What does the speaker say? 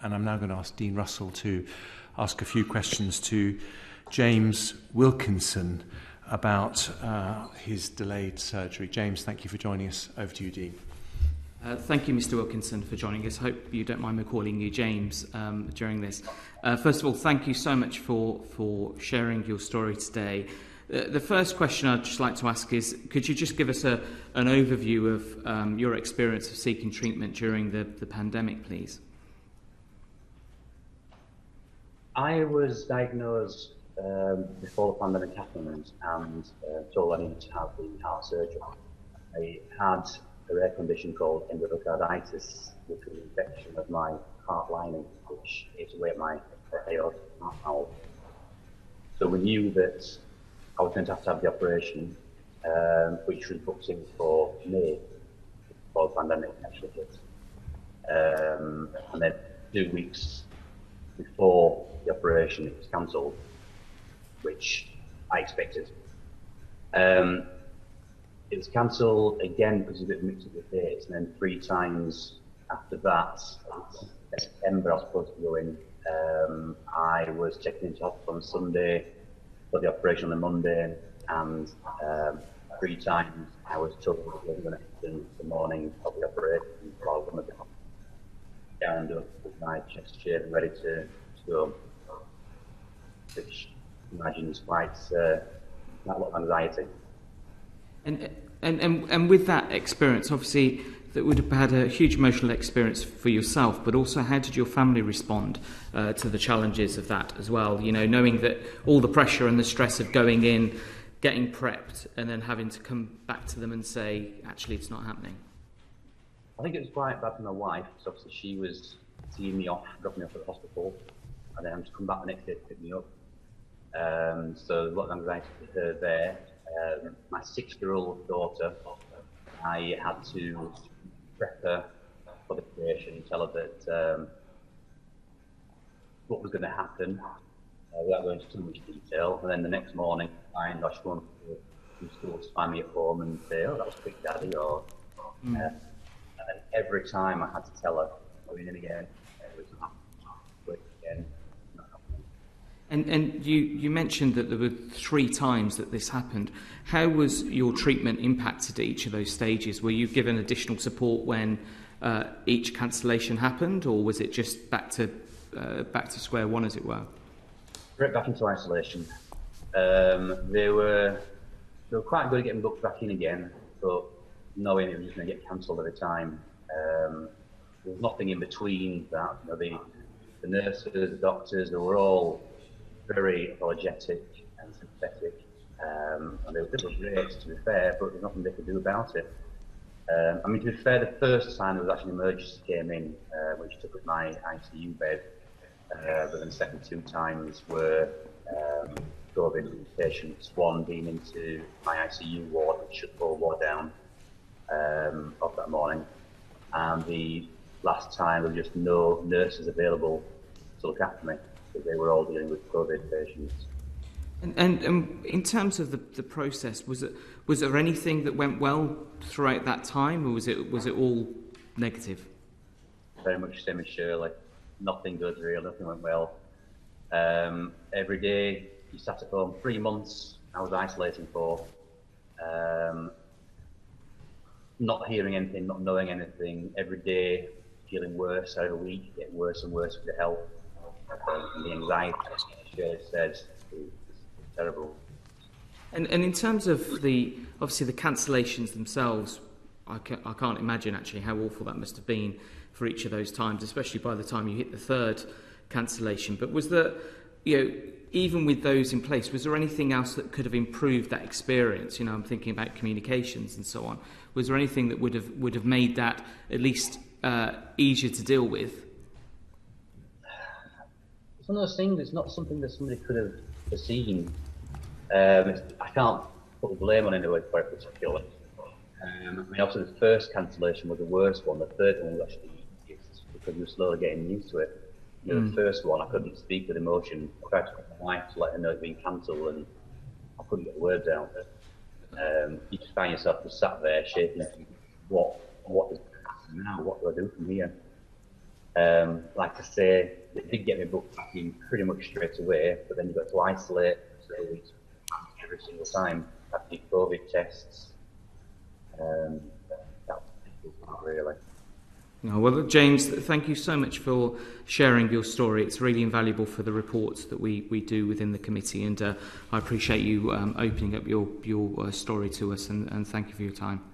and I'm now going to ask Dean Russell to ask a few questions to James Wilkinson about his delayed surgery. James, thank you for joining us. Over to you, Dean. Thank you, Mr. Wilkinson, for joining us. Hope you don't mind me calling you James during this. First of all, thank you so much for sharing your story today. The first question I'd just like to ask is, could you just give us an overview of your experience of seeking treatment during the pandemic, please? I was diagnosed before the pandemic happened and told I needed to have the heart surgery. I had a rare condition called endocarditis, which was an infection of my heart lining, which ate away at my aortic heart valve. So we knew that I was going to have the operation, which was booked in for May, before the pandemic actually hit. And then 2 weeks before the operation, it was cancelled, which I expected. It was cancelled again because of a bit of mix up with dates, and then 3 times after that, September I was supposed to go in. I was taken into hospital on Sunday for the operation on the Monday, and 3 times I was told I was going to happen the morning of the operation, so I was going to be down with my chest shaved and ready to go, which I imagine is quite a lot of anxiety. And with that experience, obviously, that would have had a huge emotional experience for yourself, but also how did your family respond to the challenges of that as well? You know, knowing that all the pressure and the stress of going in, getting prepped, and then having to come back to them and say, actually, it's not happening. I think it was quite bad for my wife, because obviously she was seeing me off, dropping me off at the hospital, and then to come back the next day to pick me up. So a lot of anxiety for her there. My 6-year-old daughter, I had to prep her for the operation, tell her that what was going to happen, without going into too much detail. And then the next morning, I should go to school to find me at home and say, "Oh, that was quick, Daddy," or and then every time I had to tell her, going in again, it was not quick again. And you mentioned that there were 3 times that this happened. How was your treatment impacted at each of those stages? Were you given additional support when each cancellation happened, or was it just back to square one, as it were? Straight back into isolation. They were quite good at getting booked back in again, but knowing it was just going to get cancelled every time. There was nothing in between that. You know, the nurses, the doctors, they were all very apologetic and sympathetic, and they were great, to be fair, but there's nothing they could do about it. I mean, to be fair, the first time there was actually an emergency came in, which took up my ICU bed, but then the second 2 times were COVID patients, one being into my ICU ward, which shut the whole ward down of that morning, and the last time there were just no nurses available to look after me, because they were all dealing with COVID patients. And in terms of the process, was there anything that went well throughout that time, or was it all negative? Very much same as Shirley. Nothing good really, nothing went well. Every day you sat at home. 3 months I was isolating for. Not hearing anything, not knowing anything. Every day feeling worse, every week getting worse and worse with the health. And the anxiety, as Shirley said, is terrible. And in terms of obviously the cancellations themselves, I can't imagine actually how awful that must have been for each of those times, especially by the time you hit the 3rd cancellation. But was there, even with those in place, was there anything else that could have improved that experience? You know, I'm thinking about communications and so on. Was there anything that would have made that at least easier to deal with? It's one of those things. It's not something that somebody could have foreseen. I can't put the blame on anyone for it particularly. I mean, obviously the first cancellation was the worst one. The 3rd one was actually the easiest because we were slowly getting used to it. You know, the first one, I couldn't speak with emotion. I tried to call my wife to let her know it had been cancelled, and I couldn't get the words out. You just find yourself just sat there shaking. What is happening now? What do I do from here? Like I say, they did get me booked back in pretty much straight away, but then you got to isolate for 2 weeks every single time. Have to do COVID tests. That was the difficult part, really. No, well, James, thank you so much for sharing your story. It's really invaluable for the reports that we do within the committee, and I appreciate you opening up your story to us, and thank you for your time.